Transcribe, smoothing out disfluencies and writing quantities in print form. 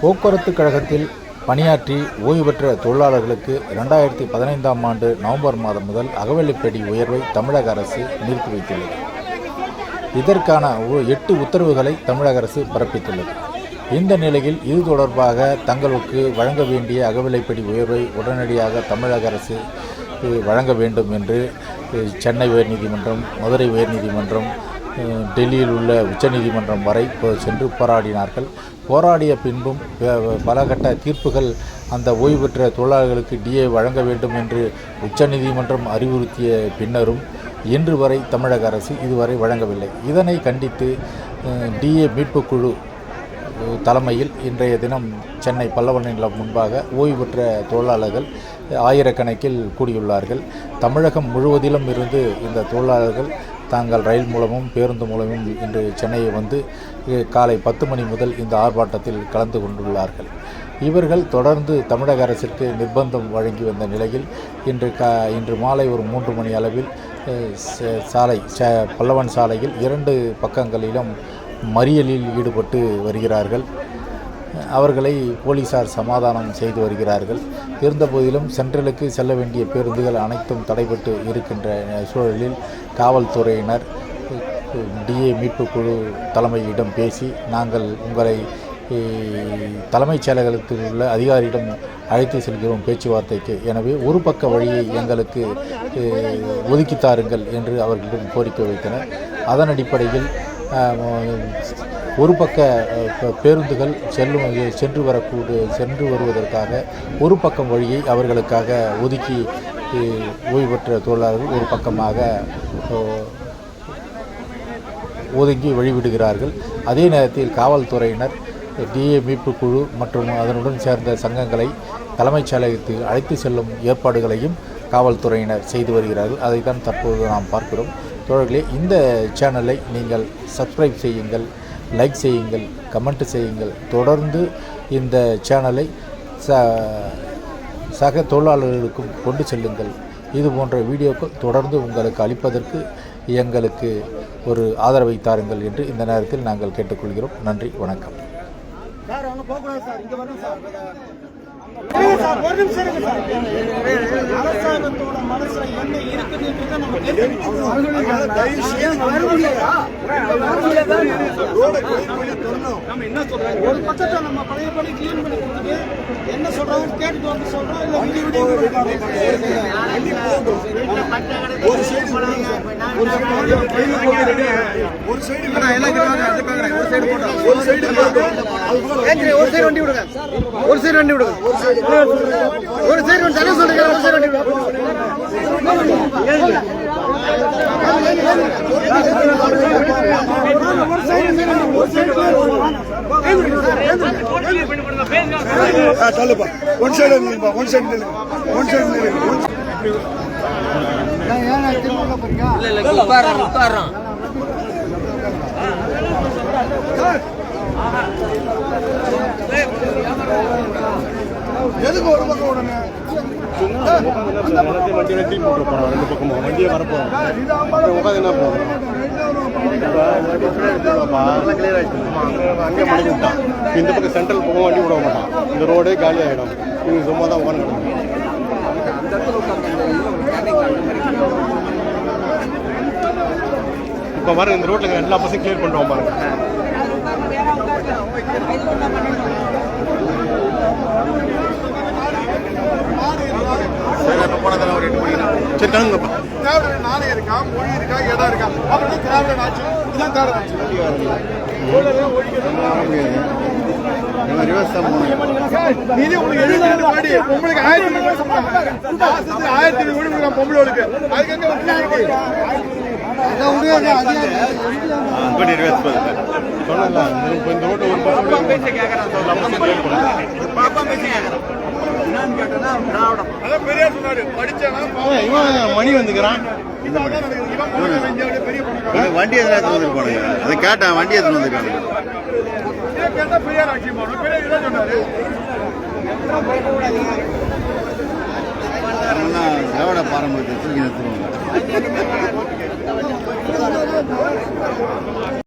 போக்குவரத்து கழகத்தில் பணியாற்றி ஓய்வு பெற்ற தொழிலாளர்களுக்கு 2015ஆம் ஆண்டு நவம்பர் மாதம் முதல் அகவிலைப்படி உயர்வை தமிழக அரசு நிறுத்தி வைத்துள்ளது. இதற்கான 8 உத்தரவுகளை தமிழக அரசு பிறப்பித்துள்ளது. இந்த நிலையில் இது தொடர்பாக தங்களுக்கு வழங்க வேண்டிய அகவிலைப்படி உயர்வை உடனடியாக தமிழக அரசு வழங்க வேண்டும் என்று சென்னை உயர்நீதிமன்றம், மதுரை உயர்நீதிமன்றம், டெல்லியில் உள்ள உச்சநீதிமன்றம் வரை சென்று போராடினார்கள். போராடிய பின்பும் பல கட்ட தீர்ப்புகள் அந்த ஓய்வு பெற்ற தொழிலாளர்களுக்கு டிஏ வழங்க வேண்டும் என்று உச்சநீதிமன்றம் அறிவுறுத்திய பின்னரும் இன்று வரை தமிழக அரசு இதுவரை வழங்கவில்லை. இதனை கண்டித்து டிஏ மீட்புக்குழு தலைமையில் இன்றைய தினம் சென்னை பல்லவன் நிலையம் முன்பாக ஓய்வு பெற்ற தொழிலாளர்கள் ஆயிரக்கணக்கில் கூடியுள்ளார்கள். தமிழகம் முழுவதிலும் இருந்து இந்த தொழிலாளர்கள் தாங்கள் ரயில் மூலமும் பேருந்து மூலமும் இன்று சென்னையை வந்து காலை 10 மணி முதல் இந்த ஆர்ப்பாட்டத்தில் கலந்து கொண்டுள்ளார்கள். இவர்கள் தொடர்ந்து தமிழக அரசிற்கு நிர்பந்தம் வழங்கி வந்த நிலையில் இன்று மாலை ஒரு 3 மணி அளவில் பல்லவன் சாலையில் 2 பக்கங்களிலும் மறியலில் ஈடுபட்டு வருகிறார்கள். அவர்களை போலீசார் சமாதானம் செய்து வருகிறார்கள். இருந்தபோதிலும் சென்ட்ரலுக்கு செல்ல வேண்டிய பேருந்துகள் அனைத்தும் தடைபட்டு இருக்கின்ற சூழலில் காவல்துறையினர் டிஏ மீட்புக்குழு தலைமையிடம் பேசி, நாங்கள் உங்களை தலைமைச் செயலகத்தில் உள்ள அதிகாரியிடம் அழைத்து செல்கிறோம் பேச்சுவார்த்தைக்கு, எனவே ஒரு பக்க வழியை எங்களுக்கு ஒதுக்கித்தாருங்கள் என்று அவர்களிடம் கோரிக்கை வைத்தனர். அதன் அடிப்படையில் ஒரு பக்க பேருந்துகள் சென்று வருவதற்காக ஒரு பக்கம் வழியை அவர்களுக்காக ஒதுக்கி ஓய்வு பெற்ற தொழிலாளர்கள் ஒரு பக்கமாக ஒதுங்கி வழிவிடுகிறார்கள். அதே நேரத்தில் காவல்துறையினர் டிஏ மீட்புக்குழு மற்றும் அதனுடன் சேர்ந்த சங்கங்களை தலைமைச் செயலகத்துக்கு அழைத்து செல்லும் ஏற்பாடுகளையும் காவல்துறையினர் செய்து வருகிறார்கள். அதைத்தான் தற்போது நாம் பார்க்கிறோம். தோழர்களே, இந்த சேனலை நீங்கள் சப்ஸ்கிரைப் செய்யுங்கள், லைக் செய்யுங்கள், கமெண்ட் செய்யுங்கள். தொடர்ந்து இந்த சேனலை சக தொழிலாளர்களுக்கும் கொண்டு செல்லுங்கள். இது போன்ற வீடியோக்கள் தொடர்ந்து உங்களுக்கு அளிப்பதற்கு எங்களுக்கு ஒரு ஆதரவை தாருங்கள் என்று இந்த நேரத்தில் நாங்கள் கேட்டுக்கொள்கிறோம். நன்றி, வணக்கம். ஒரு நிமிஷம் இருக்கு சார். அரசாங்கத்தோட மனசுல என்ன இருக்குதுன்றத நம்ம நம்ம என்ன சொல்றோம், ஒரு பக்கத்தை நம்ம பழையபடி கிளீன் பண்ணி கொடுத்துட்டு என்ன சொல்றாங்க கேட்டுட்டு வந்து சொல்றோம். இல்ல வண்டி விடுங்க, ஒரு சைடு வண்டி விடுங்க, ஒரு சைடு வண்டி தலை சொல்லுங்க, ஒரு சைடு வண்டி சொல்லுப்பா. One side one side one side எதுக்கு ஒரு பக்கம் உடனே வண்டியில டீ போட்டு போறோம். 2 பக்கமும் வண்டியை வரப்போம் உட்காந்து என்ன போகும் அங்கே மணி விட்டான். இந்த பக்கம் சென்ட்ரல் பக்கம் வண்டி விட மாட்டான். இந்த ரோடே காலி ஆகிடும். இவங்க சும்மா தான் உட்காந்து. இப்போ பாருங்க, இந்த ரோட்ல எல்லா பசங்க கிளியர் பண்ணுவோம் பாருங்க. சரி, கிளம்புங்கப்பா. திராவிட நாளே இருக்கா, மொழி இருக்கா, இடம் இருக்கா, அப்புறம் திராவிட ஆட்சி. இதுதான் திராவிட ஆட்சி. நீதி உங்களுக்கு 70 கோடி, உங்களுக்கு 1000 கோடி பொம்பளைகளுக்கு அதுக்கு மணி வந்துக்கிறான். வண்டி எத்தனை எடுத்து வந்துருப்பானுங்க. அதை கேட்டேன், வண்டி எத்தனை வந்துருக்காங்க. திராவிட பாரம்பரியத்தை தூக்கி நிறுத்துவாங்க.